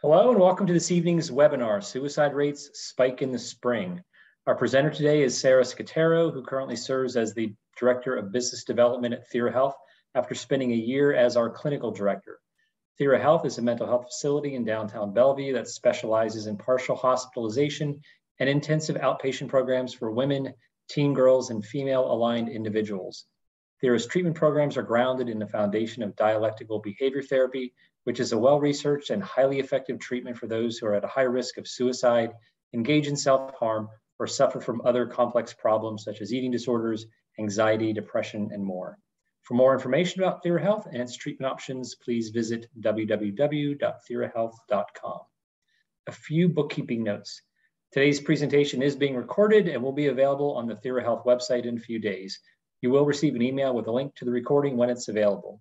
Hello and welcome to this evening's webinar, Suicide Rates Spike in the Spring. Our presenter today is Sarah Skoterro, who currently serves as the Director of Business Development at THIRA Health after spending a year as our Clinical Director. THIRA Health is a mental health facility in downtown Bellevue that specializes in partial hospitalization and intensive outpatient programs for women, teen girls, and female-aligned individuals. THIRA's treatment programs are grounded in the foundation of dialectical behavior therapy, which is a well-researched and highly effective treatment for those who are at a high risk of suicide, engage in self-harm, or suffer from other complex problems such as eating disorders, anxiety, depression, and more. For more information about THIRA Health and its treatment options, please visit www.thirahealth.com. A few bookkeeping notes. Today's presentation is being recorded and will be available on the THIRA Health website in a few days. You will receive an email with a link to the recording when it's available.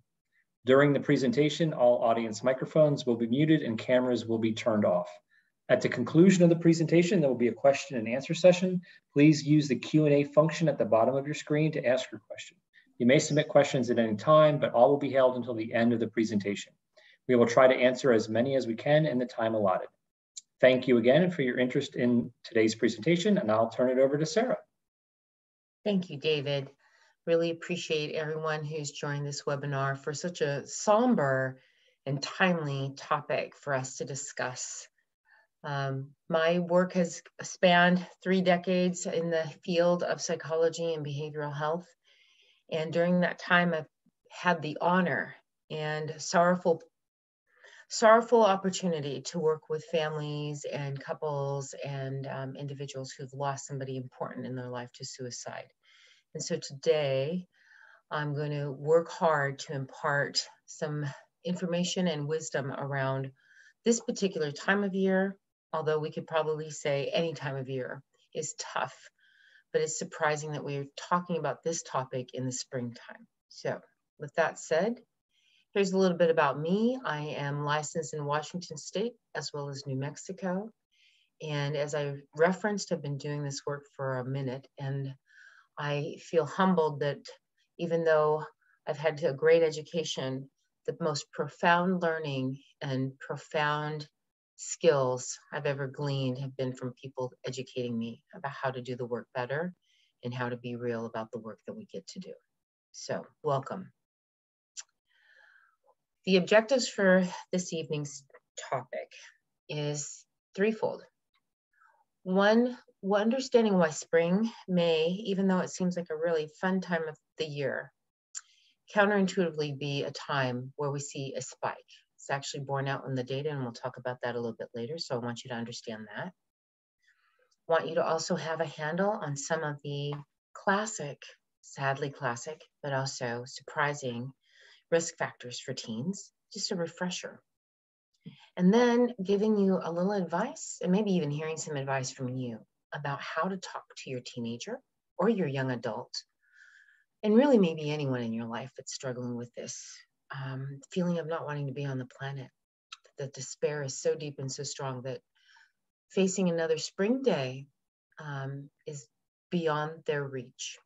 During the presentation, all audience microphones will be muted and cameras will be turned off. At the conclusion of the presentation, there will be a question and answer session. Please use the Q&A function at the bottom of your screen to ask your question. You may submit questions at any time, but all will be held until the end of the presentation. We will try to answer as many as we can in the time allotted. Thank you again for your interest in today's presentation, and I'll turn it over to Sarah. Thank you, David. Really appreciate everyone who's joined this webinar for such a somber and timely topic for us to discuss. My work has spanned 3 decades in the field of psychology and behavioral health. And during that time, I've had the honor and sorrowful opportunity to work with families and couples and individuals who've lost somebody important in their life to suicide. And so today, I'm going to work hard to impart some information and wisdom around this particular time of year, although we could probably say any time of year is tough, but it's surprising that we're talking about this topic in the springtime. So with that said, here's a little bit about me. I am licensed in Washington State as well as New Mexico. And as I referenced, I've been doing this work for a minute, and I feel humbled that even though I've had a great education, the most profound learning and profound skills I've ever gleaned have been from people educating me about how to do the work better and how to be real about the work that we get to do. So, welcome. The objectives for this evening's topic is threefold. One, understanding why spring may, even though it seems like a really fun time of the year, counterintuitively be a time where we see a spike. It's actually borne out in the data, and we'll talk about that a little bit later, so I want you to understand that. I want you to also have a handle on some of the classic, sadly classic, but also surprising risk factors for teens, just a refresher. And then giving you a little advice, and maybe even hearing some advice from you about how to talk to your teenager or your young adult, and really maybe anyone in your life that's struggling with this feeling of not wanting to be on the planet. The despair is so deep and so strong that facing another spring day is beyond their reach.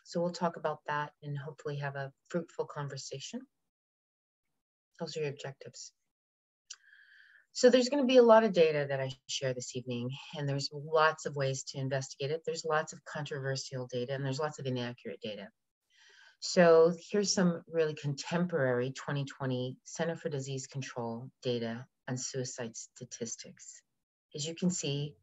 So we'll talk about that and hopefully have a fruitful conversation. Those are your objectives. So there's going to be a lot of data that I share this evening, and there's lots of ways to investigate it. There's lots of controversial data, and there's lots of inaccurate data. So here's some really contemporary 2020 Center for Disease Control data on suicide statistics. As you can see,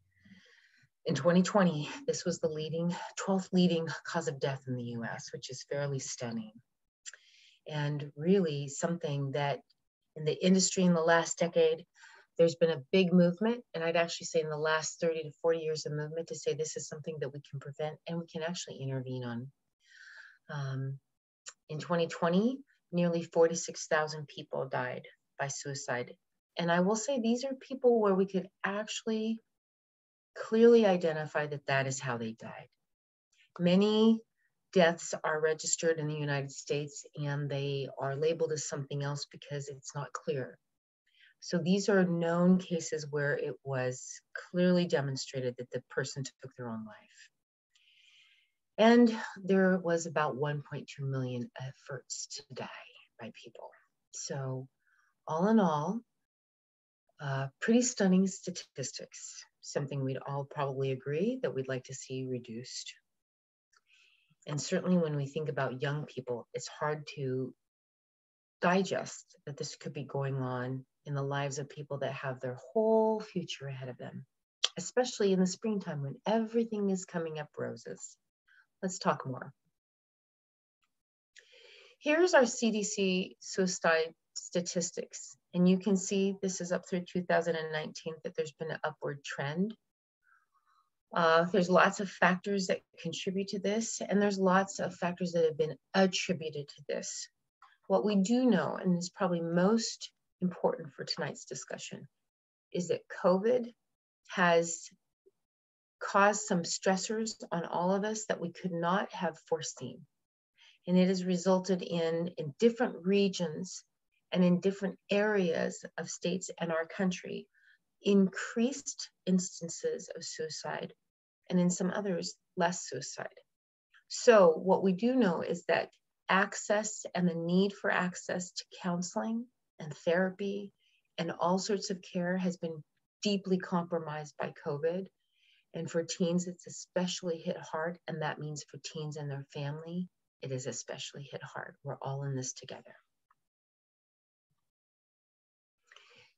in 2020, this was the 12th leading cause of death in the US, which is fairly stunning. And really something that in the industry in the last decade, there's been a big movement, and I'd actually say in the last 30 to 40 years of movement, to say this is something that we can prevent and we can actually intervene on. In 2020, nearly 46,000 people died by suicide. And I will say these are people where we could actually clearly identify that that is how they died. Many deaths are registered in the United States and they are labeled as something else because it's not clear. So these are known cases where it was clearly demonstrated that the person took their own life. And there was about 1.2 million efforts to die by people. So all in all, Pretty stunning statistics, something we'd all probably agree that we'd like to see reduced. And certainly when we think about young people, it's hard to digest that this could be going on in the lives of people that have their whole future ahead of them, especially in the springtime when everything is coming up roses. Let's talk more. Here's our CDC suicide statistics. And you can see this is up through 2019 that there's been an upward trend. There's lots of factors that contribute to this, and there's lots of factors that have been attributed to this. What we do know, and is probably most important for tonight's discussion, is that COVID has caused some stressors on all of us that we could not have foreseen. And it has resulted in different regions and in different areas of states and our country, increased instances of suicide, and in some others, less suicide. So what we do know is that access and the need for access to counseling and therapy and all sorts of care has been deeply compromised by COVID. And for teens, it's especially hit hard. And that means for teens and their family, it is especially hit hard. We're all in this together.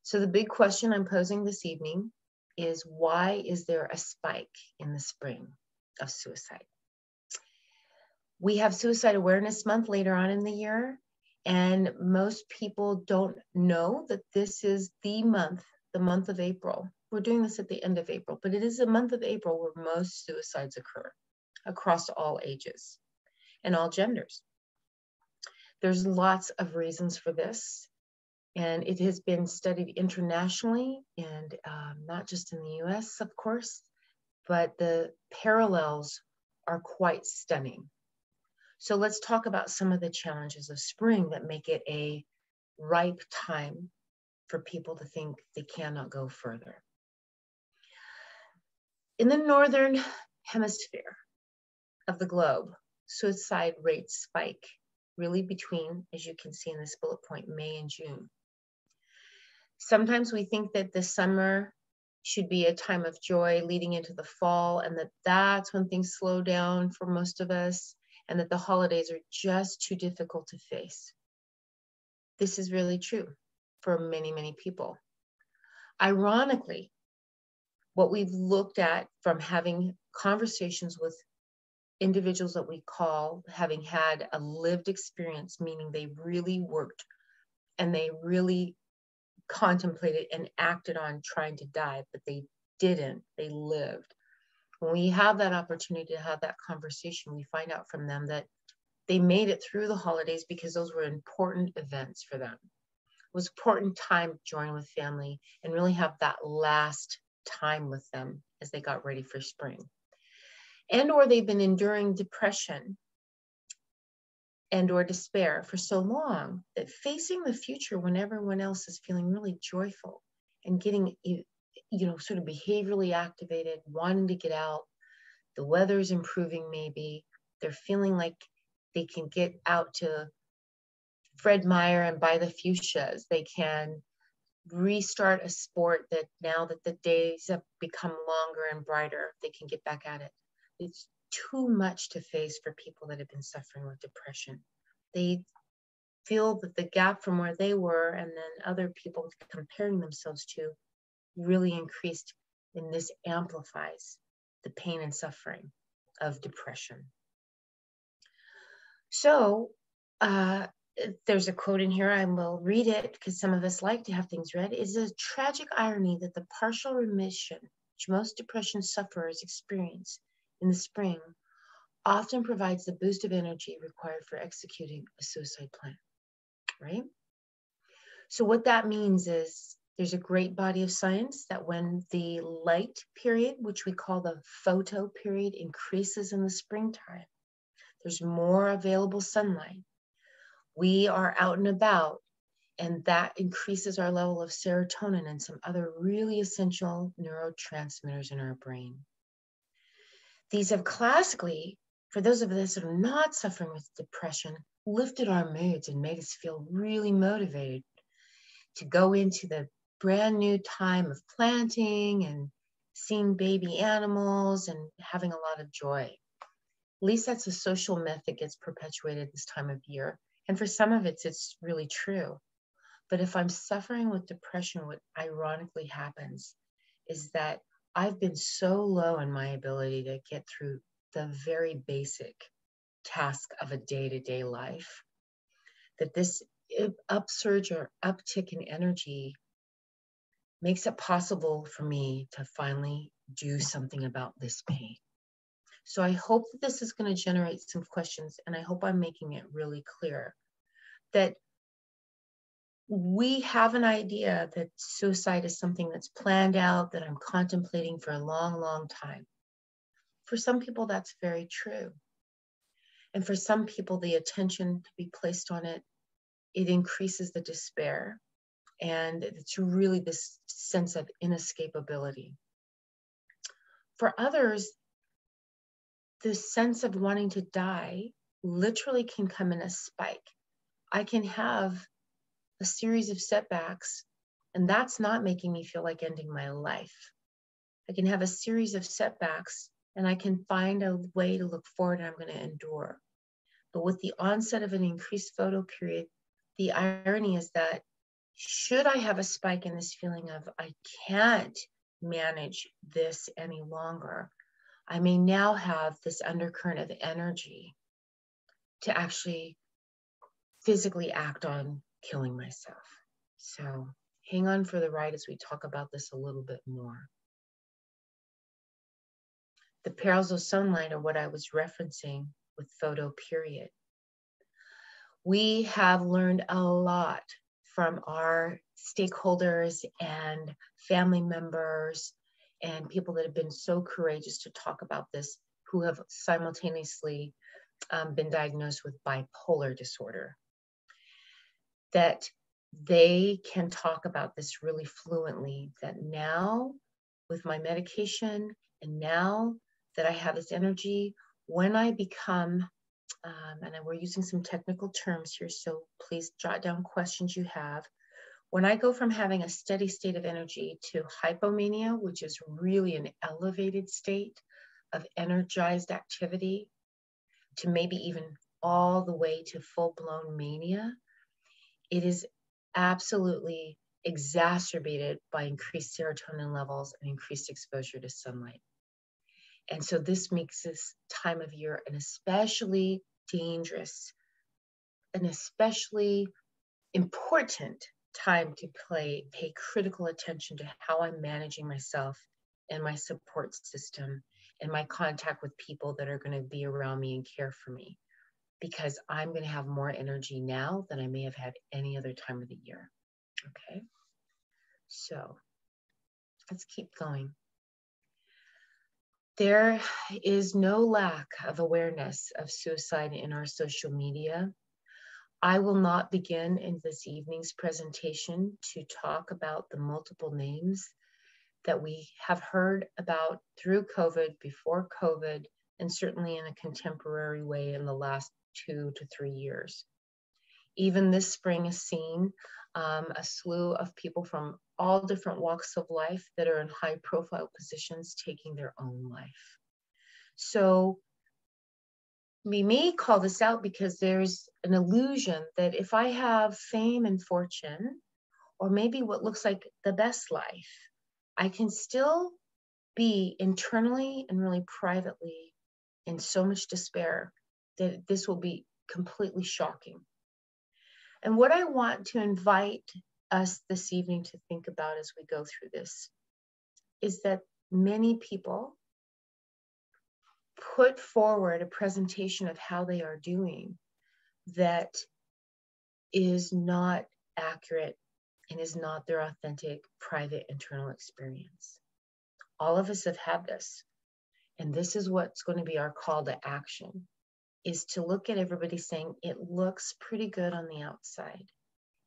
So the big question I'm posing this evening is, why is there a spike in the spring of suicide? We have Suicide Awareness Month later on in the year, and most people don't know that this is the month of April. We're doing this at the end of April, but it is the month of April where most suicides occur across all ages and all genders. There's lots of reasons for this. And it has been studied internationally and not just in the US, of course, but the parallels are quite stunning. So let's talk about some of the challenges of spring that make it a ripe time for people to think they cannot go further. In the northern hemisphere of the globe, suicide rates spike really between, as you can see in this bullet point, May and June. Sometimes we think that the summer should be a time of joy leading into the fall, and that's when things slow down for most of us, and that the holidays are just too difficult to face. This is really true for many, many people. Ironically, what we've looked at from having conversations with individuals that we call having had a lived experience, meaning they really worked and they really contemplated and acted on trying to die, but they didn't, they lived. When we have that opportunity to have that conversation, we find out from them that they made it through the holidays because those were important events for them. It was important time to join with family and really have that last time with them as they got ready for spring. And or they've been enduring depression and or despair for so long that facing the future when everyone else is feeling really joyful and getting, sort of behaviorally activated, wanting to get out, the weather's improving maybe, they're feeling like they can get out to Fred Meyer and buy the fuchsias, they can restart a sport that now that the days have become longer and brighter, they can get back at it. It's too much to face for people that have been suffering with depression. They feel that the gap from where they were and then other people comparing themselves to really increased, and this amplifies the pain and suffering of depression. So there's a quote in here, I will read it because some of us like to have things read. It's a tragic irony that the partial remission which most depression sufferers experience in the spring often provides the boost of energy required for executing a suicide plan, right? So what that means is there's a great body of science that when the light period, which we call the photo period, increases in the springtime, there's more available sunlight. We are out and about, and that increases our level of serotonin and some other really essential neurotransmitters in our brain. These have classically, for those of us that are not suffering with depression, lifted our moods and made us feel really motivated to go into the brand new time of planting and seeing baby animals and having a lot of joy. At least that's a social myth that gets perpetuated this time of year. And for some of it's really true. But if I'm suffering with depression, what ironically happens is that I've been so low in my ability to get through the very basic task of a day-to-day life that this upsurge or uptick in energy makes it possible for me to finally do something about this pain. So I hope that this is going to generate some questions, and I hope I'm making it really clear that we have an idea that suicide is something that's planned out, that I'm contemplating for a long, long time. For some people, that's very true. And for some people, the attention to be placed on it, it increases the despair. And it's really this sense of inescapability. For others, the sense of wanting to die literally can come in a spike. I can have a series of setbacks, and that's not making me feel like ending my life. I can have a series of setbacks, and I can find a way to look forward, and I'm going to endure. But with the onset of an increased photo period, the irony is that should I have a spike in this feeling of I can't manage this any longer, I may now have this undercurrent of energy to actually physically act on killing myself. So hang on for the ride as we talk about this a little bit more. The perils of sunlight are what I was referencing with photo period. We have learned a lot from our stakeholders and family members and people that have been so courageous to talk about this, who have simultaneously been diagnosed with bipolar disorder, that they can talk about this really fluently, that now with my medication and now that I have this energy, when I become, and we're using some technical terms here, so please jot down questions you have. When I go from having a steady state of energy to hypomania, which is really an elevated state of energized activity, to maybe even all the way to full-blown mania, it is absolutely exacerbated by increased serotonin levels and increased exposure to sunlight. And so this makes this time of year an especially dangerous, an especially important time to pay critical attention to how I'm managing myself and my support system and my contact with people that are going to be around me and care for me, because I'm going to have more energy now than I may have had any other time of the year. Okay, so let's keep going. There is no lack of awareness of suicide in our social media. I will not begin in this evening's presentation to talk about the multiple names that we have heard about through COVID, before COVID, and certainly in a contemporary way in the last 2 to 3 years. Even this spring has seen a slew of people from all different walks of life that are in high profile positions taking their own life. So we may call this out because there's an illusion that if I have fame and fortune, or maybe what looks like the best life, I can still be internally and really privately in so much despair that this will be completely shocking. And what I want to invite us this evening to think about as we go through this is that many people put forward a presentation of how they are doing that is not accurate and is not their authentic, private, internal experience. All of us have had this. And this is what's going to be our call to action, is to look at everybody saying, it looks pretty good on the outside.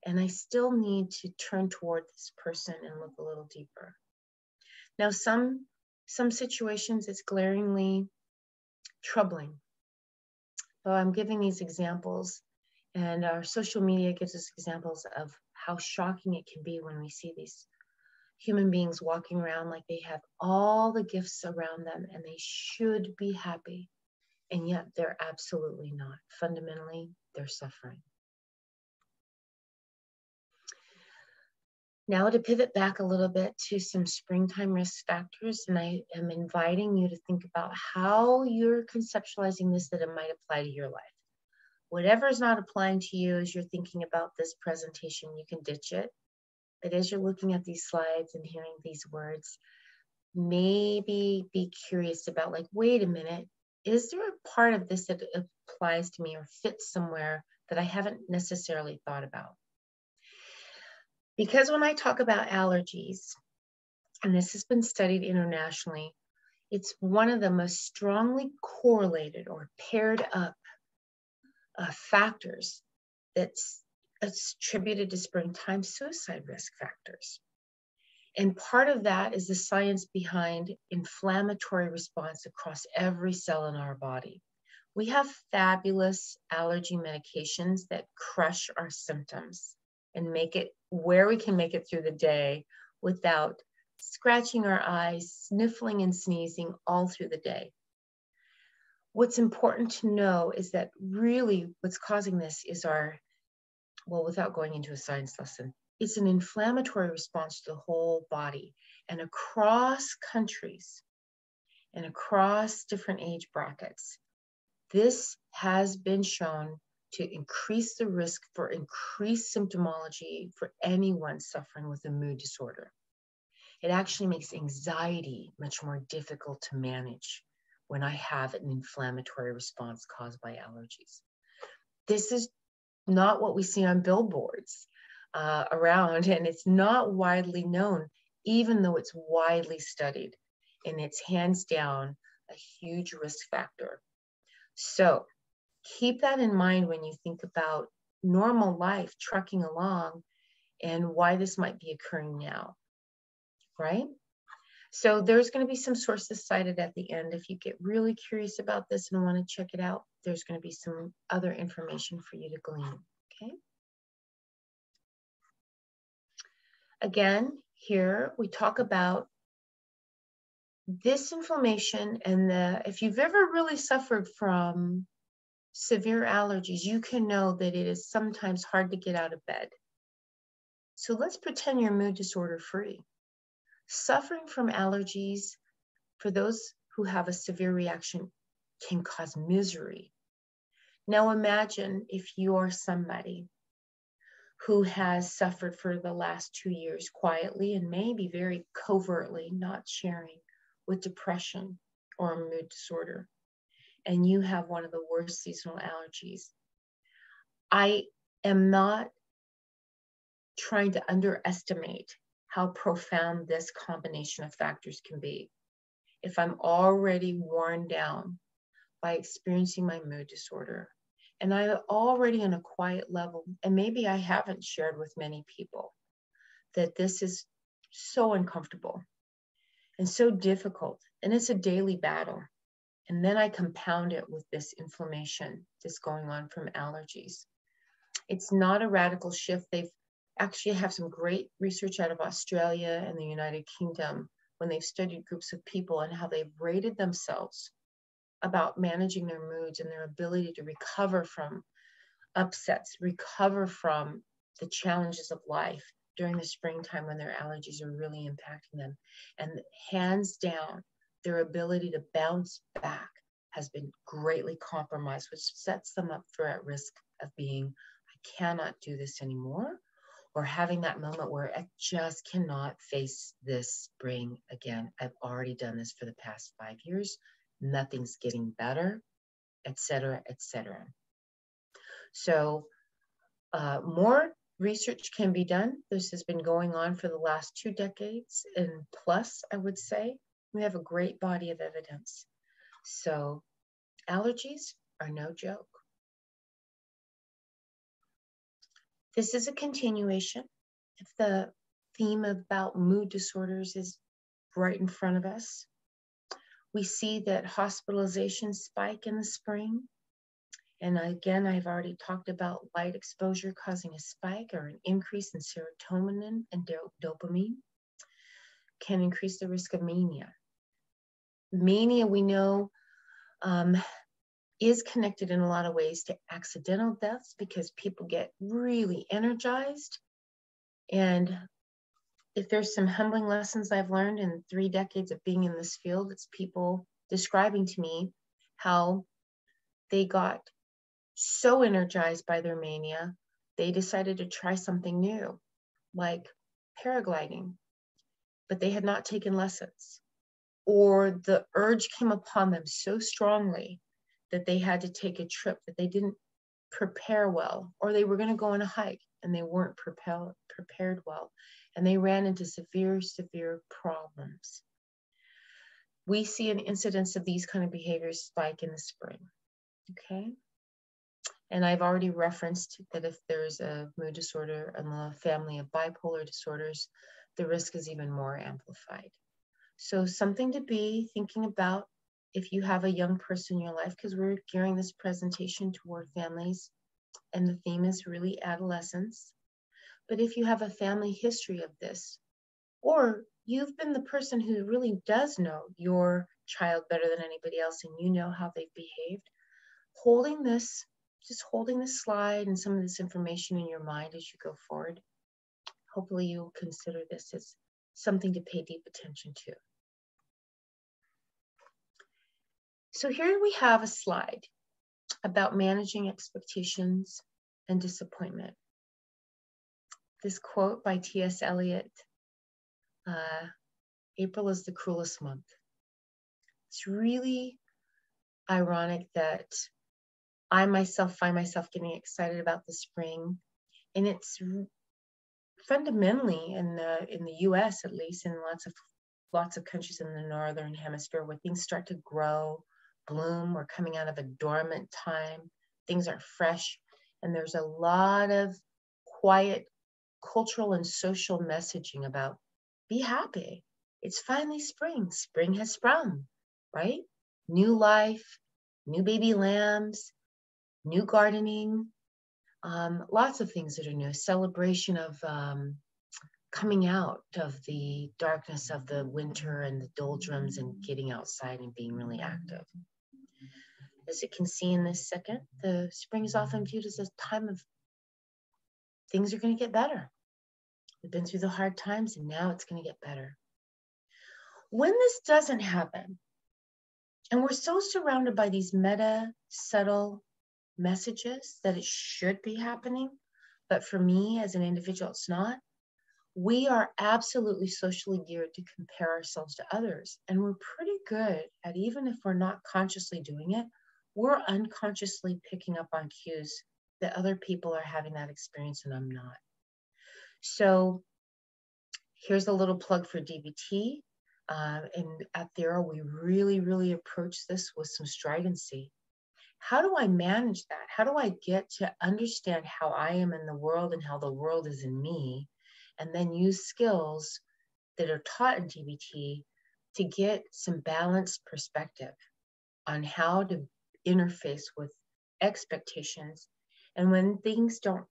And I still need to turn toward this person and look a little deeper. Now, some situations it's glaringly troubling. But I'm giving these examples, and our social media gives us examples of how shocking it can be when we see these human beings walking around like they have all the gifts around them and they should be happy. And yet they're absolutely not. Fundamentally, they're suffering. Now to pivot back a little bit to some springtime risk factors, and I am inviting you to think about how you're conceptualizing this, that it might apply to your life. Whatever is not applying to you as you're thinking about this presentation, you can ditch it. But as you're looking at these slides and hearing these words, maybe be curious about, like, wait a minute, is there a part of this that applies to me or fits somewhere that I haven't necessarily thought about? Because when I talk about allergies, and this has been studied internationally, it's one of the most strongly correlated or paired up factors that's attributed to springtime suicide risk factors. And part of that is the science behind inflammatory response across every cell in our body. We have fabulous allergy medications that crush our symptoms and make it where we can make it through the day without scratching our eyes, sniffling and sneezing all through the day. What's important to know is that really what's causing this is well, without going into a science lesson, it's an inflammatory response to the whole body. And across countries and across different age brackets, this has been shown to increase the risk for increased symptomology for anyone suffering with a mood disorder. It actually makes anxiety much more difficult to manage when I have an inflammatory response caused by allergies. This is not what we see on billboards around, and it's not widely known, even though it's widely studied, and it's hands down a huge risk factor. So keep that in mind when you think about normal life trucking along and why this might be occurring now, right? So there's going to be some sources cited at the end. If you get really curious about this and want to check it out, there's going to be some other information for you to glean, okay? Again, here we talk about this inflammation, and if you've ever really suffered from severe allergies, you can know that it is sometimes hard to get out of bed. So let's pretend you're mood disorder free. Suffering from allergies, for those who have a severe reaction, can cause misery. Now imagine if you are somebody who has suffered for the last 2 years quietly and maybe very covertly, not sharing, with depression or a mood disorder, and you have one of the worst seasonal allergies. I am not trying to underestimate how profound this combination of factors can be. If I'm already worn down by experiencing my mood disorder, and I'm already on a quiet level, and maybe I haven't shared with many people that this is so uncomfortable and so difficult, and it's a daily battle. And then I compound it with this inflammation that's going on from allergies. It's not a radical shift. They've actually have some great research out of Australia and the United Kingdom when they've studied groups of people and how they've rated themselves about managing their moods and their ability to recover from upsets, recover from the challenges of life during the springtime when their allergies are really impacting them. And hands down, their ability to bounce back has been greatly compromised, which sets them up for at risk of being, I cannot do this anymore, or having that moment where I just cannot face this spring again. I've already done this for the past 5 years. Nothing's getting better, et cetera, et cetera. So more research can be done. This has been going on for the last 2 decades and plus, I would say. We have a great body of evidence. So allergies are no joke. This is a continuation. If the theme about mood disorders is right in front of us, we see that hospitalizations spike in the spring. And again, I've already talked about light exposure causing a spike or an increase in serotonin and dopamine. can increase the risk of mania. Mania, we know, is connected in a lot of ways to accidental deaths because people get really energized. And if there's some humbling lessons I've learned in 3 decades of being in this field, it's people describing to me how they got so energized by their mania, they decided to try something new, like paragliding, but they had not taken lessons. Or the urge came upon them so strongly that they had to take a trip that they didn't prepare well, or they were going to go on a hike and they weren't prepared well, and they ran into severe problems. We see an incidence of these kind of behaviors spike in the spring, okay? And I've already referenced that if there's a mood disorder in the family of bipolar disorders, the risk is even more amplified. So something to be thinking about if you have a young person in your life, because we're gearing this presentation toward families, and the theme is really adolescence. But if you have a family history of this, or you've been the person who really does know your child better than anybody else and you know how they've behaved, just holding this slide and some of this information in your mind as you go forward, hopefully you'll consider this as something to pay deep attention to. So here we have a slide about managing expectations and disappointment. This quote by T.S. Eliot, April is the cruelest month. It's really ironic that I myself find myself getting excited about the spring, and it's fundamentally in the U.S. at least, in lots of countries in the northern hemisphere where things start to grow, bloom. We're coming out of a dormant time. Things are fresh, and there's a lot of quiet cultural and social messaging about be happy. It's finally spring. Spring has sprung, right? New life, new baby lambs, new gardening, lots of things that are new. Celebration of coming out of the darkness of the winter and the doldrums and getting outside and being really active. As you can see in this second, the spring is often viewed as a time of things are going to get better. We've been through the hard times and now it's going to get better. When this doesn't happen, and we're so surrounded by these meta, subtle messages that it should be happening, but for me as an individual, it's not, we are absolutely socially geared to compare ourselves to others. And we're pretty good at, even if we're not consciously doing it, we're unconsciously picking up on cues that other people are having that experience and I'm not. So here's a little plug for DBT. And at THIRA, we really approach this with some stridency. How do I manage that? How do I get to understand how I am in the world and how the world is in me, and then use skills that are taught in DBT to get some balanced perspective on how to interface with expectations, and when things don't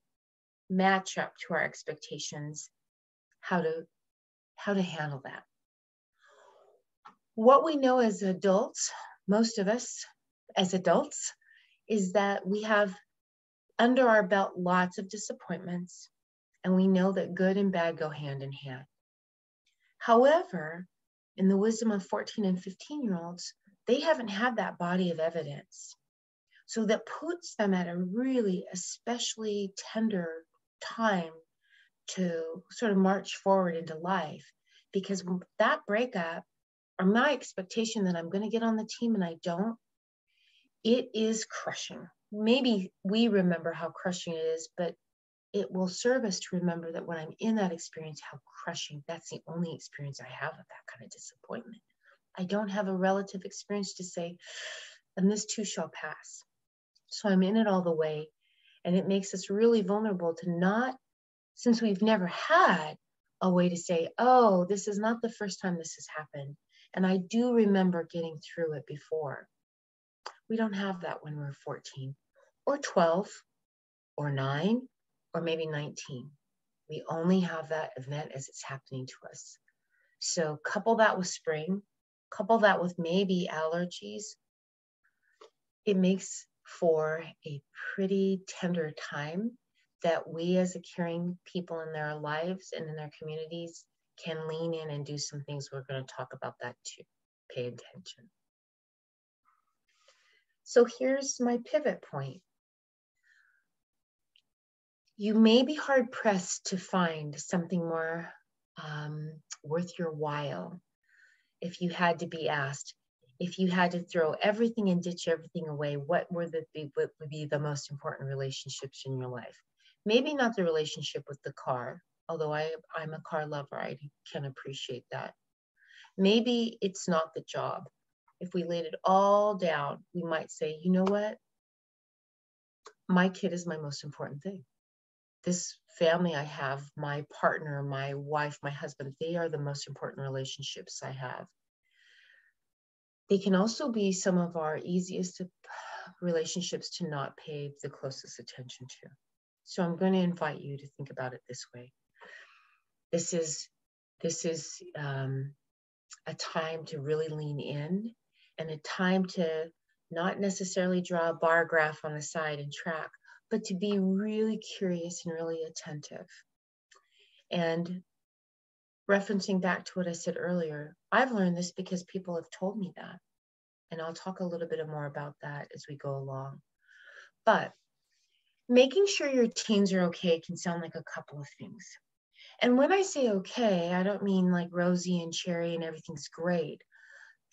match up to our expectations, how to handle that. What we know as adults, most of us as adults, is that we have under our belt lots of disappointments, and we know that good and bad go hand in hand. However, in the wisdom of 14 and 15-year-olds, they haven't had that body of evidence. So that puts them at a really especially tender time to sort of march forward into life, because that breakup, or my expectation that I'm going to get on the team and I don't, it is crushing. Maybe we remember how crushing it is, but it will serve us to remember that when I'm in that experience, how crushing, that's the only experience I have of that kind of disappointment. I don't have a relative experience to say, and this too shall pass. So I'm in it all the way. And it makes us really vulnerable to not, since we've never had a way to say, oh, this is not the first time this has happened. And I do remember getting through it before. We don't have that when we're 14 or 12 or 9 or maybe 19. We only have that event as it's happening to us. So couple that with spring, couple that with maybe allergies. It makes for a pretty tender time that we as a caring people in their lives and in their communities can lean in and do some things. We're going to talk about that too. Pay attention. So here's my pivot point. You may be hard pressed to find something more worth your while if you had to be asked, if you had to throw everything and ditch everything away, what would be the most important relationships in your life? Maybe not the relationship with the car, although I'm a car lover, I can appreciate that. Maybe it's not the job. If we laid it all down, we might say, you know what? My kid is my most important thing. This family I have, my partner, my wife, my husband, they are the most important relationships I have. They can also be some of our easiest relationships to not pay the closest attention to. So I'm going to invite you to think about it this way. This is a time to really lean in, and a time to not necessarily draw a bar graph on the side and track, but to be really curious and really attentive. And referencing back to what I said earlier, I've learned this because people have told me that. And I'll talk a little bit more about that as we go along. But making sure your teens are okay can sound like a couple of things. And when I say okay, I don't mean like rosy and cherry and everything's great.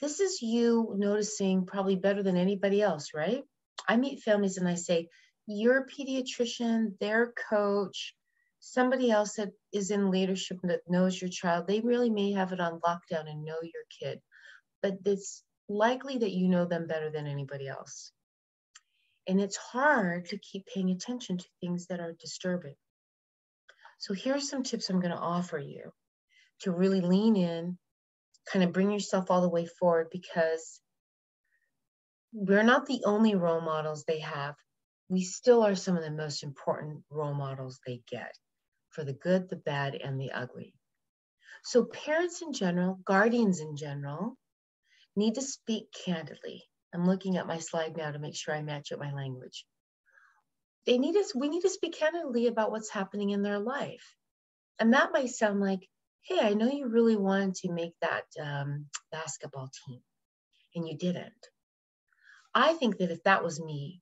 This is you noticing probably better than anybody else, right? I meet families and I say, your pediatrician, their coach, somebody else that is in leadership that knows your child, they really may have it on lockdown and know your kid, but it's likely that you know them better than anybody else. And it's hard to keep paying attention to things that are disturbing. So here's some tips I'm going to offer you to really lean in, kind of bring yourself all the way forward, because we're not the only role models they have. We still are some of the most important role models they get, for the good, the bad, and the ugly. So parents in general, guardians in general, need to speak candidly. I'm looking at my slide now to make sure I match up my language. We need to speak candidly about what's happening in their life. And that might sound like, hey, I know you really wanted to make that basketball team and you didn't. I think that if that was me,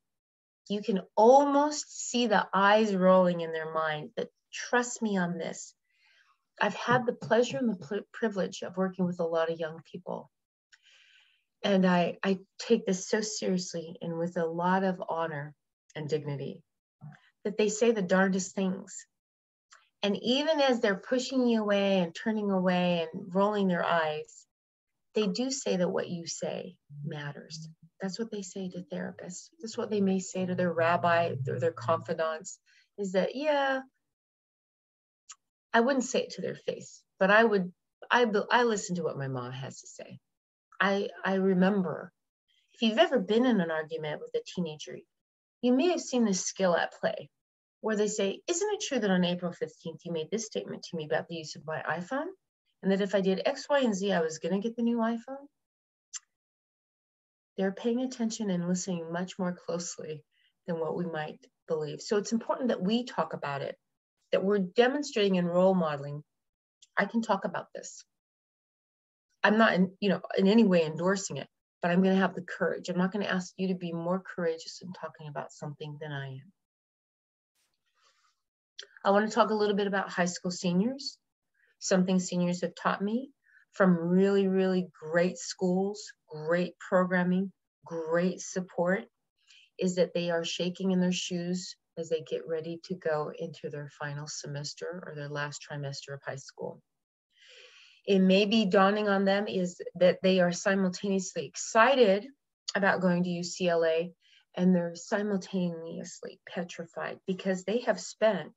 you can almost see the eyes rolling in their mind that trust me on this. I've had the pleasure and the privilege of working with a lot of young people. And I take this so seriously and with a lot of honor and dignity, that they say the darndest things. And even as they're pushing you away and turning away and rolling their eyes, they do say that what you say matters. That's what they say to therapists. That's what they may say to their rabbi or their confidants, is that, yeah, I wouldn't say it to their face, but I listen to what my mom has to say. I remember, if you've ever been in an argument with a teenager, you may have seen this skill at play, where they say, isn't it true that on April 15th, you made this statement to me about the use of my iPhone? And that if I did X, Y, and Z, I was going to get the new iPhone? They're paying attention and listening much more closely than what we might believe. So it's important that we talk about it, that we're demonstrating and role modeling. I can talk about this. I'm not in any way endorsing it, but I'm going to have the courage. I'm not going to ask you to be more courageous in talking about something than I am. I want to talk a little bit about high school seniors. Something seniors have taught me from really, really great schools, great programming, great support, is that they are shaking in their shoes as they get ready to go into their final semester or their last trimester of high school. It may be dawning on them is that they are simultaneously excited about going to UCLA, and they're simultaneously petrified because they have spent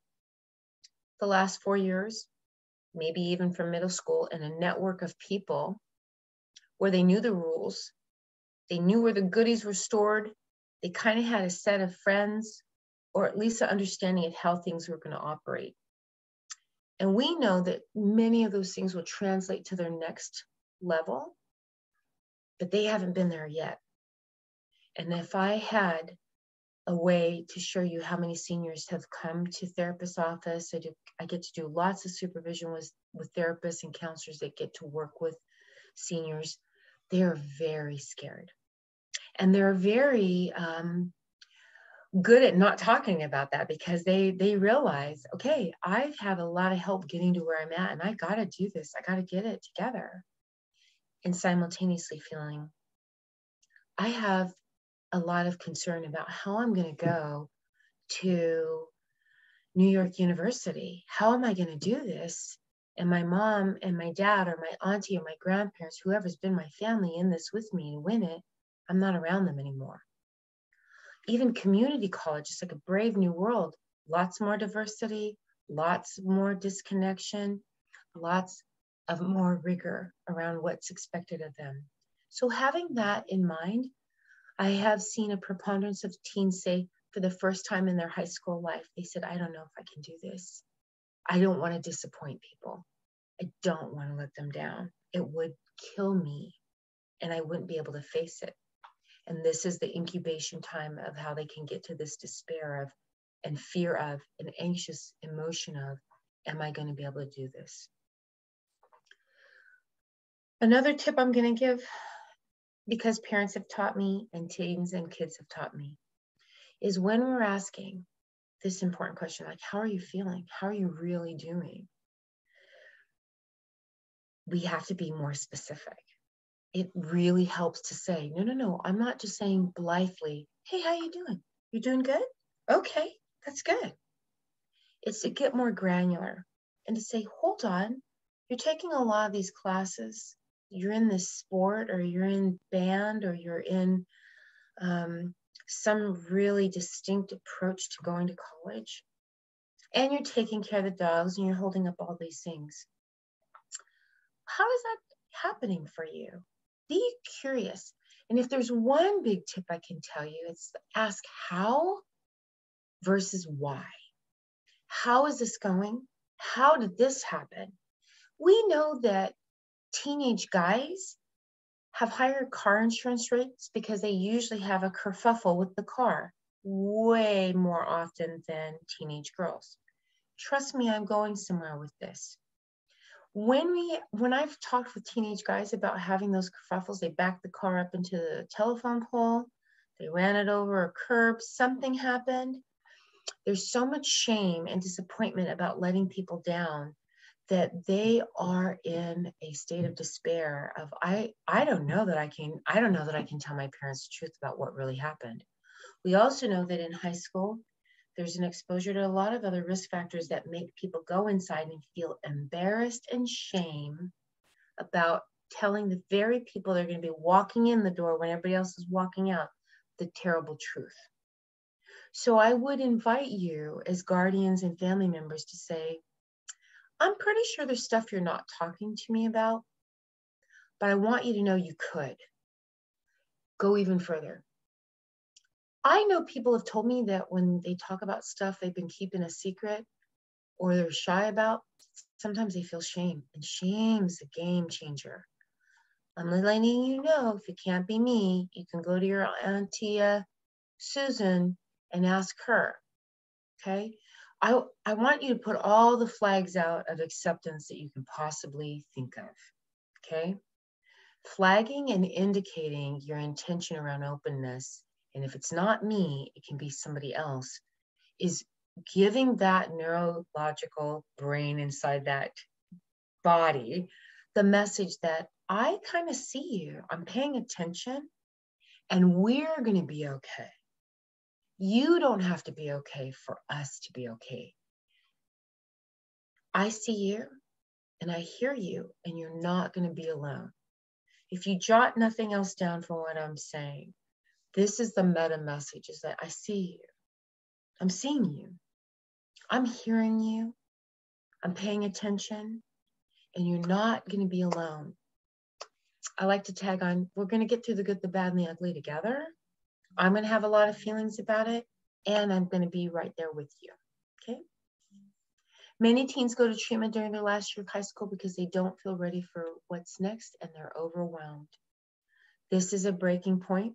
the last 4 years, maybe even from middle school, in a network of people where they knew the rules, they knew where the goodies were stored, they kind of had a set of friends, or at least an understanding of how things were going to operate. And we know that many of those things will translate to their next level, but they haven't been there yet. And if I had a way to show you how many seniors have come to therapist's office, I get to do lots of supervision with therapists and counselors that get to work with seniors. They're very scared. And they're very good at not talking about that, because they realize, okay, I've had a lot of help getting to where I'm at, and I got to do this. I got to get it together. And simultaneously feeling, I have a lot of concern about how I'm going to go to New York University. How am I going to do this? And my mom and my dad or my auntie or my grandparents, whoever's been my family in this with me to win it, I'm not around them anymore. Even community college is like a brave new world. Lots more diversity, lots more disconnection, lots of more rigor around what's expected of them. So having that in mind, I have seen a preponderance of teens say for the first time in their high school life, they said, I don't know if I can do this. I don't want to disappoint people. I don't want to let them down. It would kill me and I wouldn't be able to face it. And this is the incubation time of how they can get to this despair of, and fear of, and anxious emotion of, am I going to be able to do this? Another tip I'm going to give, because parents have taught me and teens and kids have taught me, is when we're asking this important question, like, how are you feeling? How are you really doing? We have to be more specific. It really helps to say, no, I'm not just saying blithely, hey, how you doing? You doing good? Okay, that's good. It's to get more granular and to say, hold on, you're taking a lot of these classes. You're in this sport, or you're in band, or you're in some really distinct approach to going to college. And you're taking care of the dogs and you're holding up all these things. How is that happening for you? Be curious. And if there's one big tip I can tell you, it's ask how versus why. How is this going? How did this happen? We know that teenage guys have higher car insurance rates because they usually have a kerfuffle with the car way more often than teenage girls. Trust me, I'm going somewhere with this. When I've talked with teenage guys about having those kerfuffles, they backed the car up into the telephone pole, they ran it over a curb, something happened. There's so much shame and disappointment about letting people down that they are in a state of despair of, I don't know that I can tell my parents the truth about what really happened. We also know that in high school, there's an exposure to a lot of other risk factors that make people go inside and feel embarrassed and shame about telling the very people they're going to be walking in the door when everybody else is walking out the terrible truth. So I would invite you as guardians and family members to say, I'm pretty sure there's stuff you're not talking to me about, but I want you to know you could go even further. I know people have told me that when they talk about stuff they've been keeping a secret or they're shy about, sometimes they feel shame, and shame's a game changer. I'm letting you know, if it can't be me, you can go to your auntie Susan and ask her, okay? I want you to put all the flags out of acceptance that you can possibly think of, okay? Flagging and indicating your intention around openness, and if it's not me, it can be somebody else, is giving that neurological brain inside that body the message that I kind of see you, I'm paying attention, and we're going to be okay. You don't have to be okay for us to be okay. I see you and I hear you, and you're not going to be alone. If you jot nothing else down from what I'm saying, this is the meta message, is that I see you. I'm seeing you. I'm hearing you. I'm paying attention, and you're not going to be alone. I like to tag on, we're going to get through the good, the bad, and the ugly together. I'm going to have a lot of feelings about it, and I'm going to be right there with you, okay? Many teens go to treatment during their last year of high school because they don't feel ready for what's next and they're overwhelmed. This is a breaking point.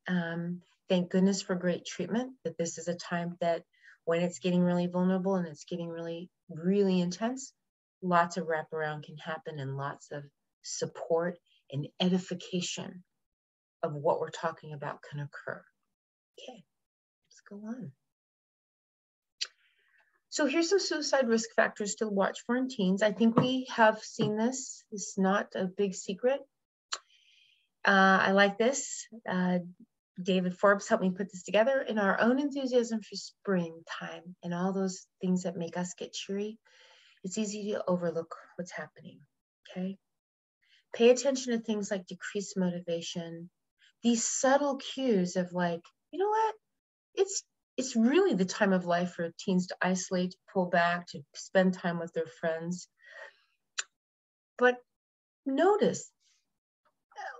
Thank goodness for great treatment, that this is a time that when it's getting really vulnerable and it's getting really, really intense, lots of wraparound can happen and lots of support and edification of what we're talking about can occur. Okay, let's go on. So here's some suicide risk factors to watch for in teens. I think we have seen this. It's not a big secret. I like this. David Forbes helped me put this together. In our own enthusiasm for springtime and all those things that make us get cheery, it's easy to overlook what's happening, okay? Pay attention to things like decreased motivation, these subtle cues of like, you know what? It's really the time of life for teens to isolate, to pull back, to spend time with their friends. But notice,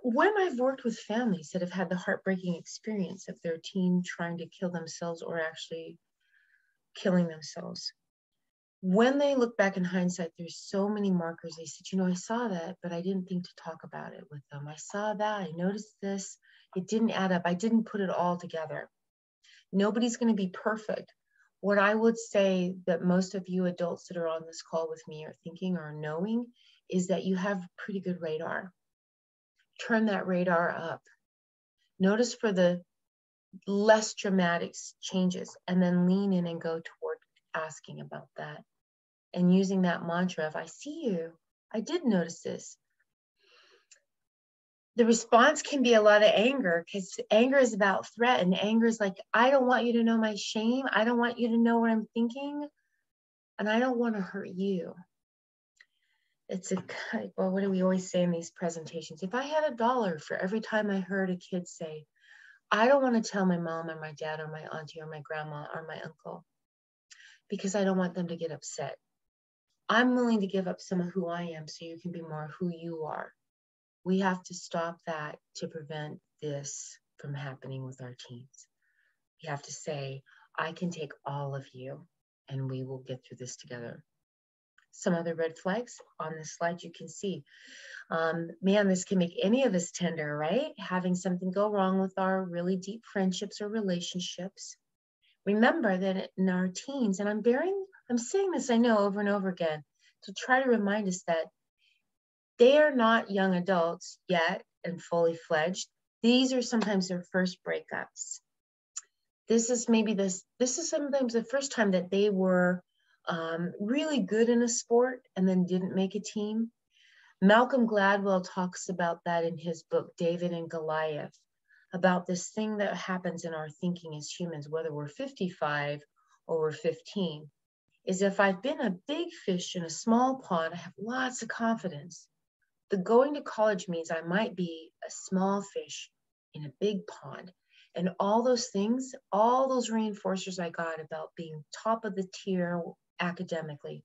when I've worked with families that have had the heartbreaking experience of their teen trying to kill themselves or actually killing themselves, when they look back in hindsight, there's so many markers. They said, you know, I saw that, but I didn't think to talk about it with them. I saw that, I noticed this, it didn't add up. I didn't put it all together. Nobody's going to be perfect. What I would say that most of you adults that are on this call with me are thinking or knowing is that you have pretty good radar. Turn that radar up. Notice for the less dramatic changes and then lean in and go toward asking about that and using that mantra of, I see you, I did notice this. The response can be a lot of anger because anger is about threat, and anger is like, I don't want you to know my shame. I don't want you to know what I'm thinking, and I don't want to hurt you. It's a, well, what do we always say in these presentations? If I had $1 for every time I heard a kid say, I don't want to tell my mom or my dad or my auntie or my grandma or my uncle because I don't want them to get upset. I'm willing to give up some of who I am so you can be more who you are. We have to stop that to prevent this from happening with our teens. We have to say, I can take all of you and we will get through this together. Some other red flags on this slide you can see. Man, this can make any of us tender, right? Having something go wrong with our really deep friendships or relationships. Remember that in our teens, and I'm saying this, I know, over and over again, to try to remind us that they are not young adults yet and fully fledged. These are sometimes their first breakups. This is sometimes the first time that they were really good in a sport and then didn't make a team. Malcolm Gladwell talks about that in his book, David and Goliath, about this thing that happens in our thinking as humans, whether we're 55 or we're 15, is if I've been a big fish in a small pond, I have lots of confidence. The going to college means I might be a small fish in a big pond. And all those things, all those reinforcers I got about being top of the tier academically,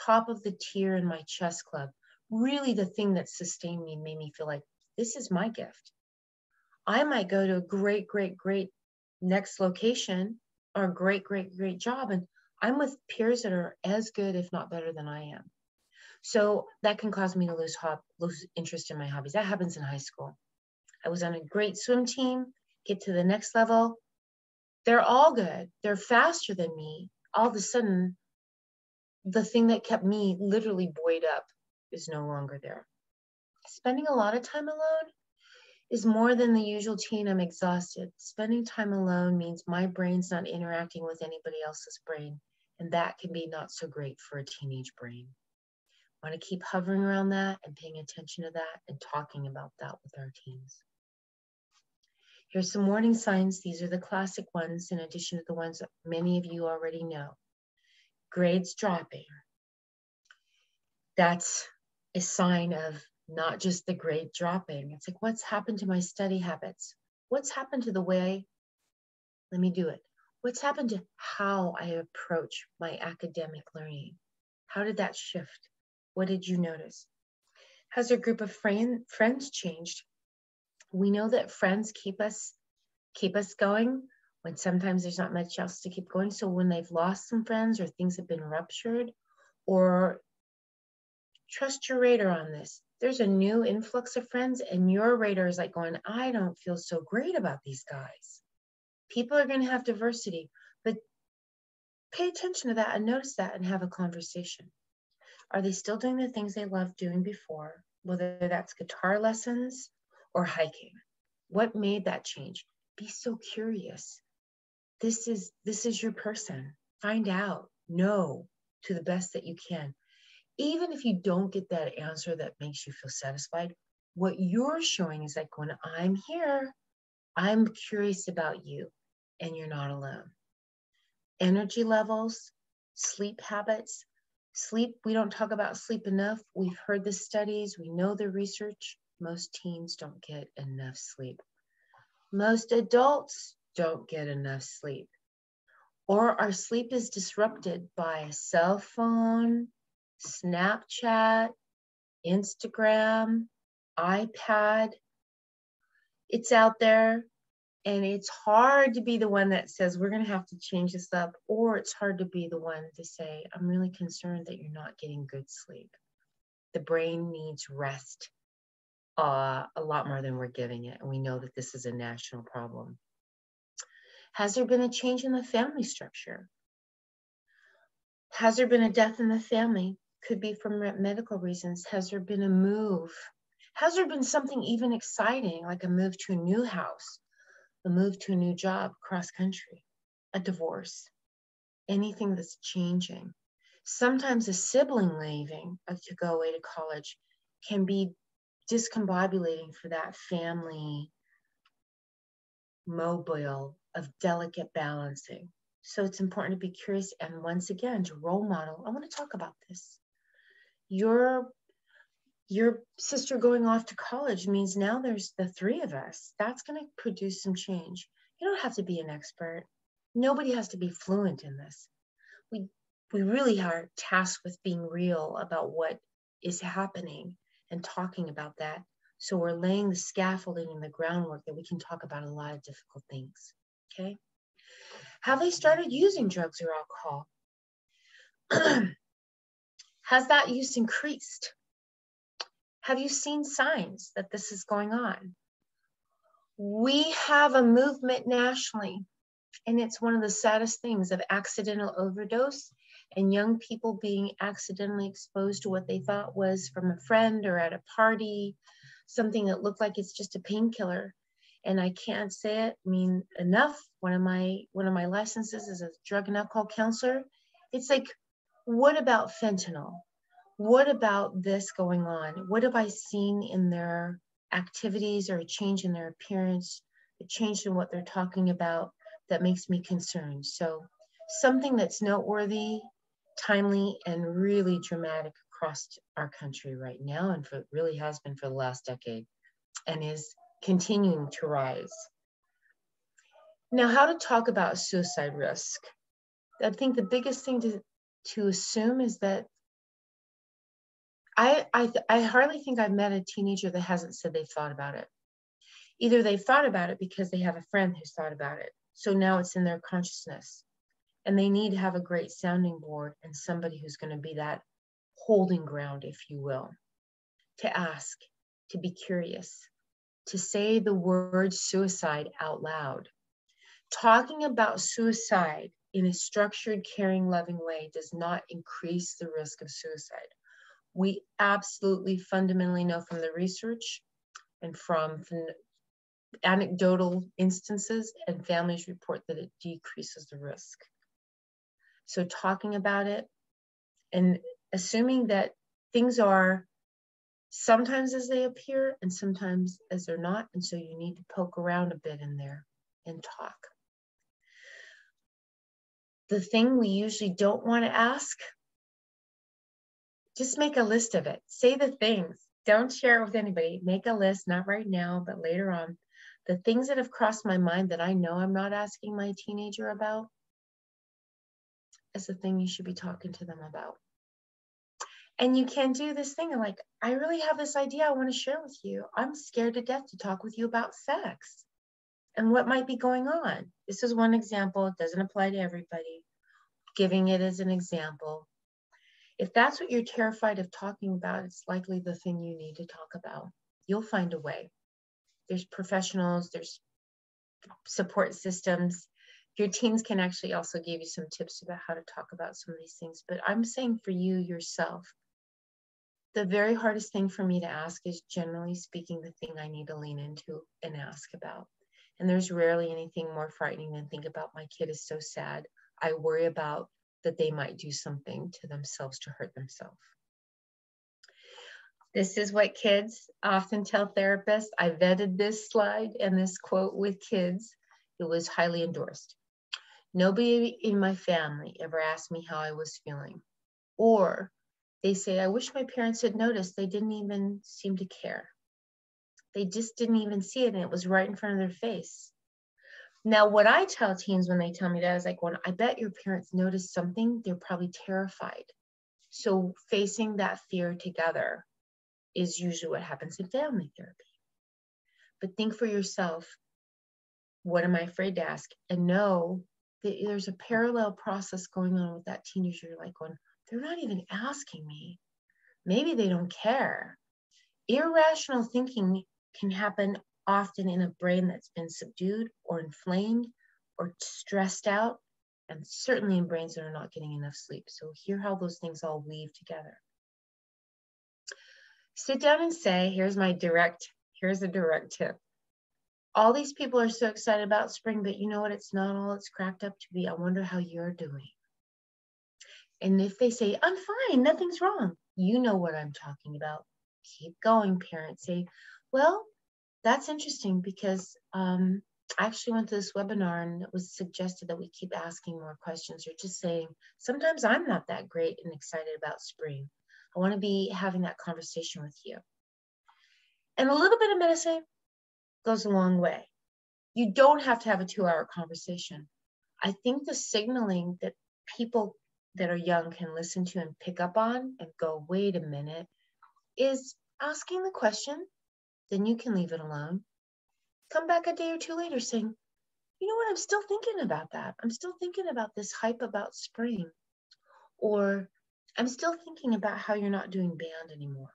top of the tier in my chess club, really the thing that sustained me, made me feel like this is my gift. I might go to a great, great, great next location or a great, great, great job. And I'm with peers that are as good, if not better than I am. So that can cause me to lose interest in my hobbies. That happens in high school. I was on a great swim team, get to the next level. They're all good. They're faster than me. All of a sudden, the thing that kept me literally buoyed up is no longer there. Spending a lot of time alone is more than the usual teen. I'm exhausted. Spending time alone means my brain's not interacting with anybody else's brain, and that can be not so great for a teenage brain. I want to keep hovering around that and paying attention to that and talking about that with our teens. Here's some warning signs. These are the classic ones in addition to the ones that many of you already know. Grades dropping. That's a sign of not just the grade dropping. It's like, what's happened to my study habits? What's happened to the way, let me do it. What's happened to how I approach my academic learning? How did that shift? What did you notice? Has your group of friends changed? We know that friends keep us going when sometimes there's not much else to keep going. So when they've lost some friends or things have been ruptured, or trust your radar on this. There's a new influx of friends and your radar is like going, I don't feel so great about these guys. People are going to have diversity, but pay attention to that and notice that and have a conversation. Are they still doing the things they loved doing before? Whether that's guitar lessons or hiking. What made that change? Be so curious. This is your person. Find out, know to the best that you can. Even if you don't get that answer that makes you feel satisfied, what you're showing is like when I'm here, I'm curious about you and you're not alone. Energy levels, sleep habits. Sleep, we don't talk about sleep enough. We've heard the studies, we know the research. Most teens don't get enough sleep. Most adults don't get enough sleep. Or our sleep is disrupted by a cell phone, Snapchat, Instagram, iPad. It's out there. And it's hard to be the one that says, we're going to have to change this up. Or it's hard to be the one to say, I'm really concerned that you're not getting good sleep. The brain needs rest a lot more than we're giving it. And we know that this is a national problem. Has there been a change in the family structure? Has there been a death in the family? Could be from medical reasons. Has there been a move? Has there been something even exciting, like a move to a new house? A move to a new job cross country, a divorce, anything that's changing. Sometimes a sibling leaving to go away to college can be discombobulating for that family mobile of delicate balancing. So it's important to be curious and once again to role model. I want to talk about this. Your sister going off to college means now there's the three of us. That's going to produce some change. You don't have to be an expert. Nobody has to be fluent in this. We really are tasked with being real about what is happening and talking about that. So we're laying the scaffolding and the groundwork that we can talk about a lot of difficult things. Okay? Have they started using drugs or alcohol? Has that use increased? Have you seen signs that this is going on? We have a movement nationally, and it's one of the saddest things of accidental overdose and young people being accidentally exposed to what they thought was from a friend or at a party, something that looked like it's just a painkiller. And I can't say it enough. One of my licenses as a drug and alcohol counselor. It's like, what about fentanyl? What about this going on? What have I seen in their activities or a change in their appearance, a change in what they're talking about that makes me concerned? So something that's noteworthy, timely, and really dramatic across our country right now, and really has been for the last decade, and is continuing to rise. Now, how to talk about suicide risk? I think the biggest thing to assume is that I hardly think I've met a teenager that hasn't said they've thought about it. Either they've thought about it because they have a friend who's thought about it. So now it's in their consciousness. And they need to have a great sounding board and somebody who's going to be that holding ground, if you will, to ask, to be curious, to say the word suicide out loud. Talking about suicide in a structured, caring, loving way does not increase the risk of suicide. We absolutely fundamentally know from the research and from anecdotal instances and families report that it decreases the risk. So talking about it and assuming that things are sometimes as they appear and sometimes as they're not. And so you need to poke around a bit in there and talk. The thing we usually don't want to ask, just make a list of it. Say the things. Don't share it with anybody. Make a list, not right now, but later on. The things that have crossed my mind that I know I'm not asking my teenager about is the thing you should be talking to them about. And you can do this thing like, I really have this idea I want to share with you. I'm scared to death to talk with you about sex and what might be going on. This is one example. It doesn't apply to everybody. Giving it as an example. If that's what you're terrified of talking about, it's likely the thing you need to talk about. You'll find a way. There's professionals, there's support systems. Your teams can actually also give you some tips about how to talk about some of these things. But I'm saying for you yourself, the very hardest thing for me to ask is, generally speaking, the thing I need to lean into and ask about. And there's rarely anything more frightening than think about my kid is so sad. I worry about that they might do something to themselves to hurt themselves. This is what kids often tell therapists. I vetted this slide and this quote with kids. It was highly endorsed. Nobody in my family ever asked me how I was feeling. Or they say, I wish my parents had noticed. They didn't even seem to care. They just didn't even see it, and it was right in front of their face. Now, what I tell teens when they tell me that is like, when I bet your parents noticed something, they're probably terrified. So facing that fear together is usually what happens in family therapy. But think for yourself, what am I afraid to ask? And know that there's a parallel process going on with that teenager. You're like going, they're not even asking me. Maybe they don't care. Irrational thinking can happen often in a brain that's been subdued or inflamed or stressed out, and certainly in brains that are not getting enough sleep. So hear how those things all weave together. Sit down and say, here's a direct tip. All these people are so excited about spring, but you know what? It's not all it's cracked up to be. I wonder how you're doing. And if they say, I'm fine, nothing's wrong, you know what I'm talking about. Keep going, parents. Say, well, that's interesting because I actually went to this webinar and it was suggested that we keep asking more questions, or just saying, sometimes I'm not that great and excited about spring. I want to be having that conversation with you. And a little bit of medicine goes a long way. You don't have to have a 2-hour conversation. I think the signaling that people that are young can listen to and pick up on and go, wait a minute, is asking the question, then you can leave it alone. Come back a day or two later saying, you know what, I'm still thinking about that. I'm still thinking about this hype about spring. Or I'm still thinking about how you're not doing band anymore.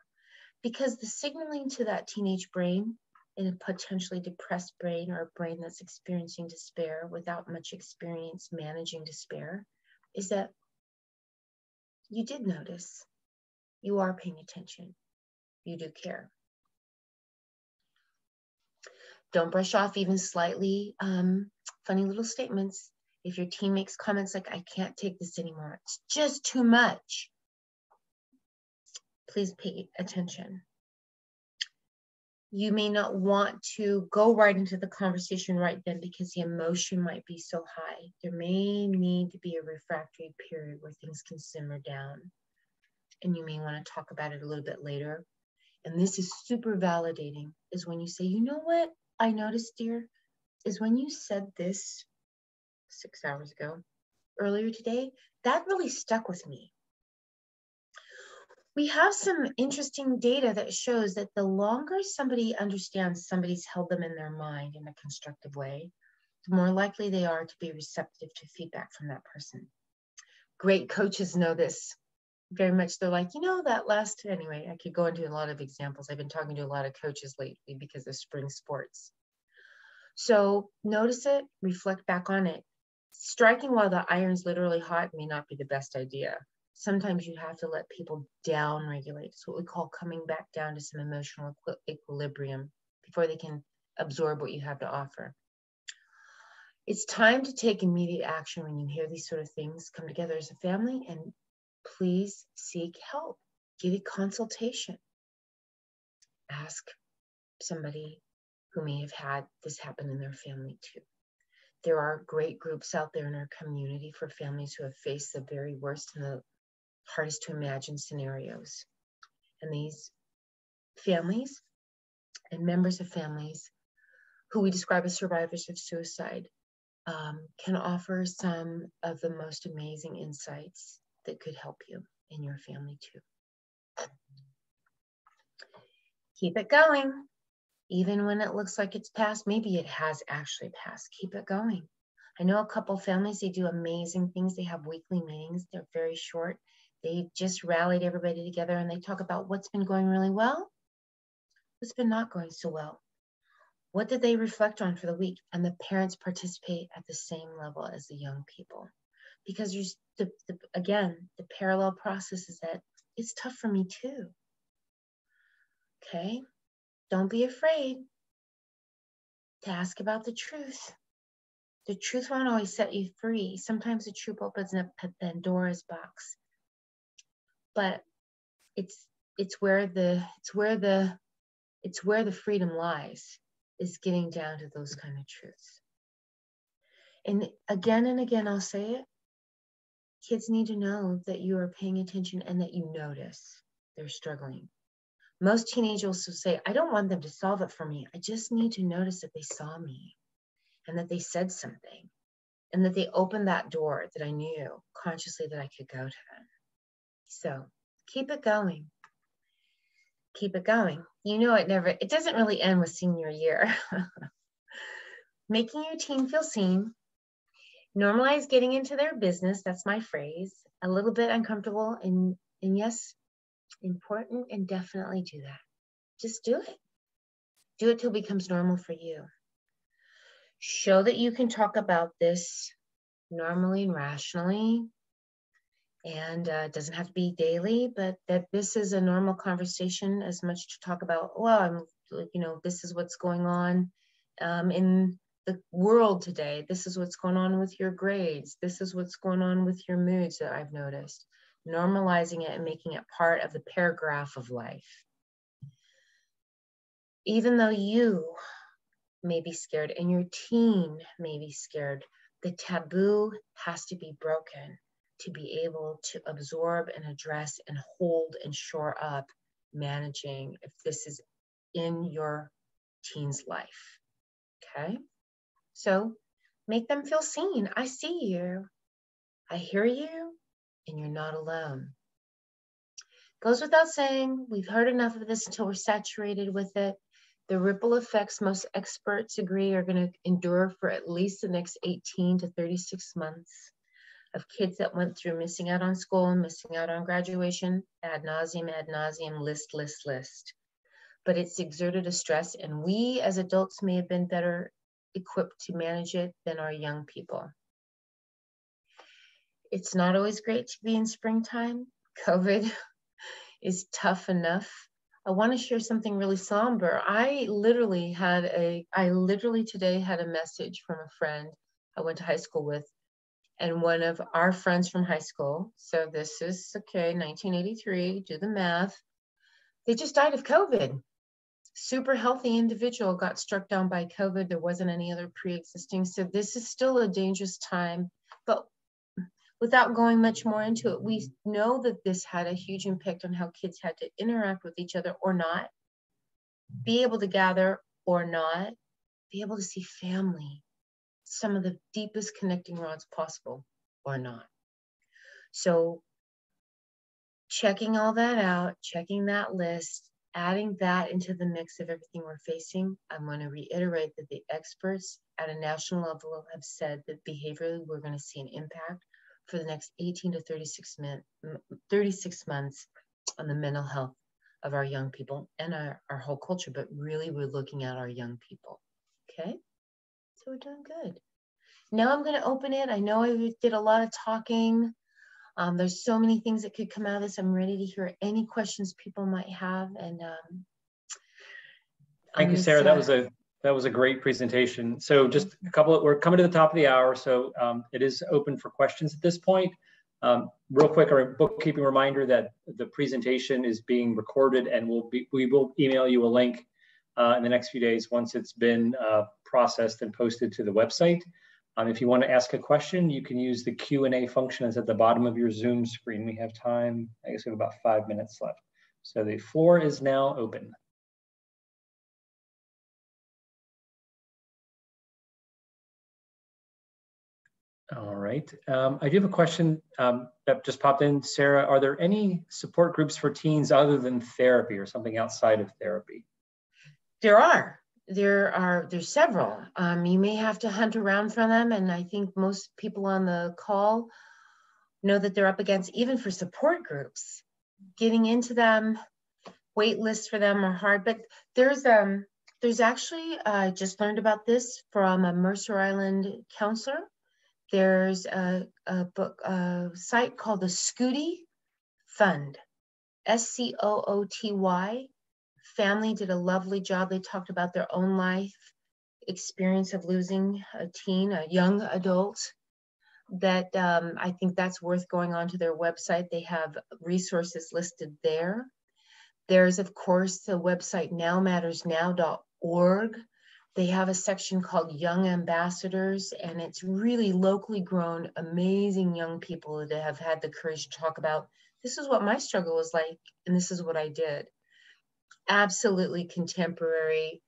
Because the signaling to that teenage brain, in a potentially depressed brain or a brain that's experiencing despair without much experience managing despair, is that you did notice. You are paying attention. You do care. Don't brush off even slightly funny little statements. If your teen makes comments like, I can't take this anymore, it's just too much, please pay attention. You may not want to go right into the conversation right then because the emotion might be so high. There may need to be a refractory period where things can simmer down, and you may want to talk about it a little bit later. And this is super validating, is when you say, you know what I noticed, dear, is when you said this 6 hours ago, earlier today, that really stuck with me. We have some interesting data that shows that the longer somebody understands somebody's held them in their mind in a constructive way, the more likely they are to be receptive to feedback from that person. Great coaches know this very much. They're like, you know, that last, anyway, I could go into a lot of examples. I've been talking to a lot of coaches lately because of spring sports. So notice it, reflect back on it. Striking while the iron's literally hot may not be the best idea. Sometimes you have to let people down regulate. It's what we call coming back down to some emotional equilibrium before they can absorb what you have to offer. It's time to take immediate action when you hear these sort of things come together as a family, and please seek help. Get a consultation. Ask somebody who may have had this happen in their family too. There are great groups out there in our community for families who have faced the very worst and the hardest to imagine scenarios. And these families and members of families who we describe as survivors of suicide can offer some of the most amazing insights that could help you and your family too. Keep it going. Even when it looks like it's passed, maybe it has actually passed. Keep it going. I know a couple families, they do amazing things. They have weekly meetings. They're very short. They just rallied everybody together and they talk about what's been going really well, what's been not going so well. What did they reflect on for the week? And the parents participate at the same level as the young people. Because there's, again, the parallel process is that it's tough for me too. Okay? Don't be afraid to ask about the truth. The truth won't always set you free. Sometimes the truth opens up Pandora's box. But it's where the freedom lies, is getting down to those kind of truths. And again, I'll say it. Kids need to know that you are paying attention and that you notice they're struggling. Most teenagers will say, I don't want them to solve it for me. I just need to notice that they saw me and that they said something and that they opened that door that I knew consciously that I could go to them. So keep it going. Keep it going. You know, it doesn't really end with senior year. Making your teen feel seen. Normalize getting into their business. That's my phrase. A little bit uncomfortable and yes, important, and definitely do that. Just do it. Do it till it becomes normal for you. Show that you can talk about this normally and rationally. And it doesn't have to be daily, but that this is a normal conversation as much to talk about, well, this is what's going on in the world today. This is what's going on with your grades. This is what's going on with your moods that I've noticed. Normalizing it and making it part of the paragraph of life. Even though you may be scared and your teen may be scared, the taboo has to be broken to be able to absorb and address and hold and shore up managing if this is in your teen's life. Okay? So make them feel seen. I see you. I hear you, and you're not alone. Goes without saying, we've heard enough of this until we're saturated with it. The ripple effects, most experts agree, are going to endure for at least the next 18 to 36 months of kids that went through missing out on school, missing out on graduation, ad nauseum, list. But it's exerted a stress, and we as adults may have been better equipped to manage it than our young people. It's not always great to be in springtime. COVID is tough enough. I want to share something really somber. I literally today had a message from a friend I went to high school with, and one of our friends from high school, so this is, 1983, do the math, they just died of COVID. Super healthy individual got struck down by COVID. There wasn't any other pre-existing. So this is still a dangerous time, but without going much more into it, we know that this had a huge impact on how kids had to interact with each other or not, be able to gather or not, be able to see family, some of the deepest connecting rods possible or not. So checking all that out, checking that list, adding that into the mix of everything we're facing, I'm going to reiterate that the experts at a national level have said that behaviorally we're going to see an impact for the next 18 to 36 months on the mental health of our young people and our whole culture, but really we're looking at our young people, okay? So we're doing good. Now I'm going to open it. I know I did a lot of talking. There's so many things that could come out of this. I'm ready to hear any questions people might have. And thank you, Sarah. That was a great presentation. So just we're coming to the top of the hour, so it is open for questions at this point. Real quick, our bookkeeping reminder that the presentation is being recorded, and we will email you a link in the next few days once it's been processed and posted to the website. If you want to ask a question, you can use the Q&A function that's at the bottom of your Zoom screen. We have time, I guess we have about 5 minutes left. So the floor is now open. All right, I do have a question that just popped in. Sarah, are there any support groups for teens other than therapy or something outside of therapy? There's several. You may have to hunt around for them, and I think most people on the call know that they're up against, even for support groups, getting into them, wait lists for them are hard. But there's actually, I just learned about this from a Mercer Island counselor. There's a site called the Scooty Fund, SCOOTY. Family did a lovely job. They talked about their own life experience of losing a teen, a young adult. That I think that's worth going onto their website. They have resources listed there. There's, of course, the website nowmattersnow.org. They have a section called Young Ambassadors, and it's really locally grown, amazing young people that have had the courage to talk about, this is what my struggle was like, and this is what I did. Absolutely contemporary,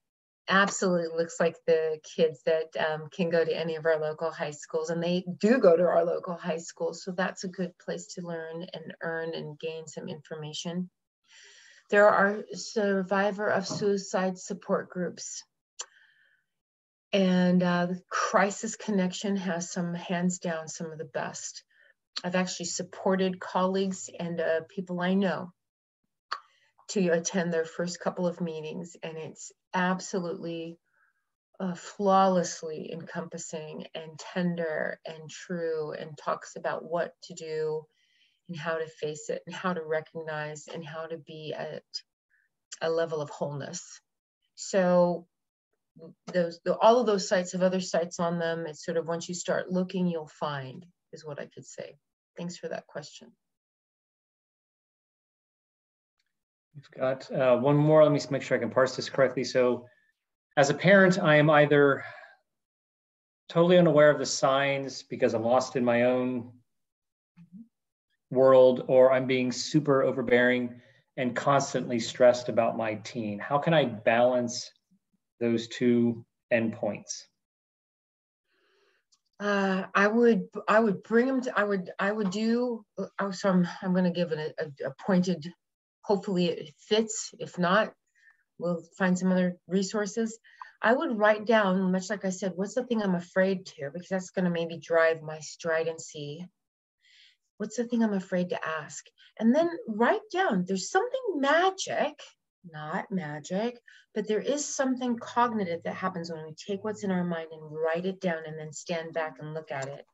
absolutely looks like the kids that can go to any of our local high schools, and they do go to our local high schools, so that's a good place to learn and earn and gain some information. There are survivor of suicide support groups. And the Crisis Connection has some, hands down, some of the best. I've actually supported colleagues and people I know to attend their first couple of meetings, and it's absolutely flawlessly encompassing and tender and true, and talks about what to do and how to face it and how to recognize and how to be at a level of wholeness. So all of those sites have other sites on them. It's sort of, once you start looking, you'll find, is what I could say. Thanks for that question. We've got one more. Let me make sure I can parse this correctly. So as a parent, I am either totally unaware of the signs because I'm lost in my own world, or I'm being super overbearing and constantly stressed about my teen. How can I balance those two endpoints? I would bring them to, I would do, so I'm going to give it a pointed, hopefully it fits. If not, we'll find some other resources. I would write down, much like I said, what's the thing I'm afraid to, because that's going to maybe drive my stridency. What's the thing I'm afraid to ask? And then write down, there's something magic, not magic, but there is something cognitive that happens when we take what's in our mind and write it down and then stand back and look at it.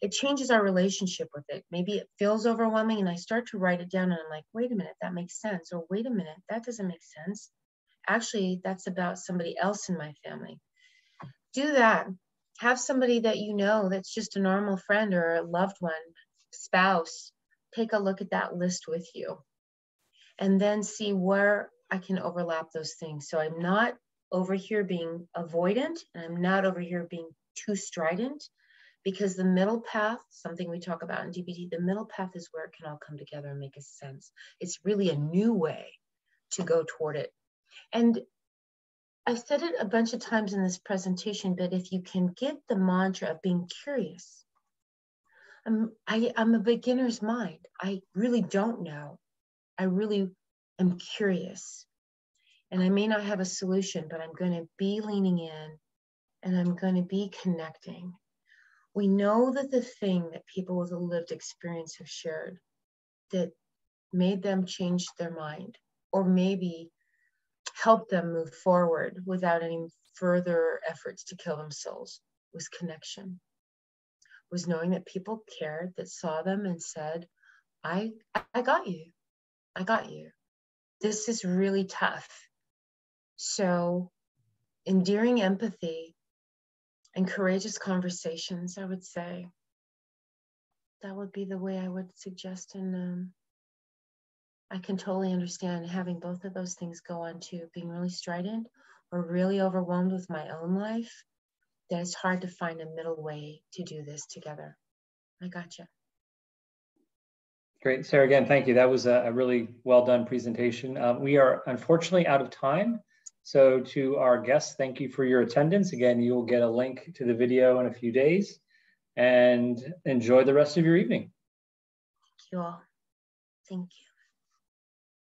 It changes our relationship with it. Maybe it feels overwhelming and I start to write it down and I'm like, wait a minute, that makes sense. Or wait a minute, that doesn't make sense. Actually, that's about somebody else in my family. Do that. Have somebody that you know that's just a normal friend or a loved one, spouse, take a look at that list with you. And then see where I can overlap those things. So I'm not over here being avoidant, and I'm not over here being too strident, because the middle path, something we talk about in DBT, the middle path is where it can all come together and make a sense. It's really a new way to go toward it. And I've said it a bunch of times in this presentation, but if you can get the mantra of being curious, I'm a beginner's mind. I really don't know. I really am curious, and I may not have a solution, but I'm going to be leaning in and I'm going to be connecting. We know that the thing that people with a lived experience have shared that made them change their mind, or maybe help them move forward without any further efforts to kill themselves, was connection, was knowing that people cared, that saw them and said, I got you. I got you. This is really tough. So endearing empathy and courageous conversations, I would say, that would be the way I would suggest. And I can totally understand having both of those things go on to being really strident or really overwhelmed with my own life, that it's hard to find a middle way to do this together. I gotcha. Great, Sarah, again, thank you. That was a really well done presentation. We are unfortunately out of time. So to our guests, thank you for your attendance. Again, you will get a link to the video in a few days, and enjoy the rest of your evening. Thank you all. Thank you.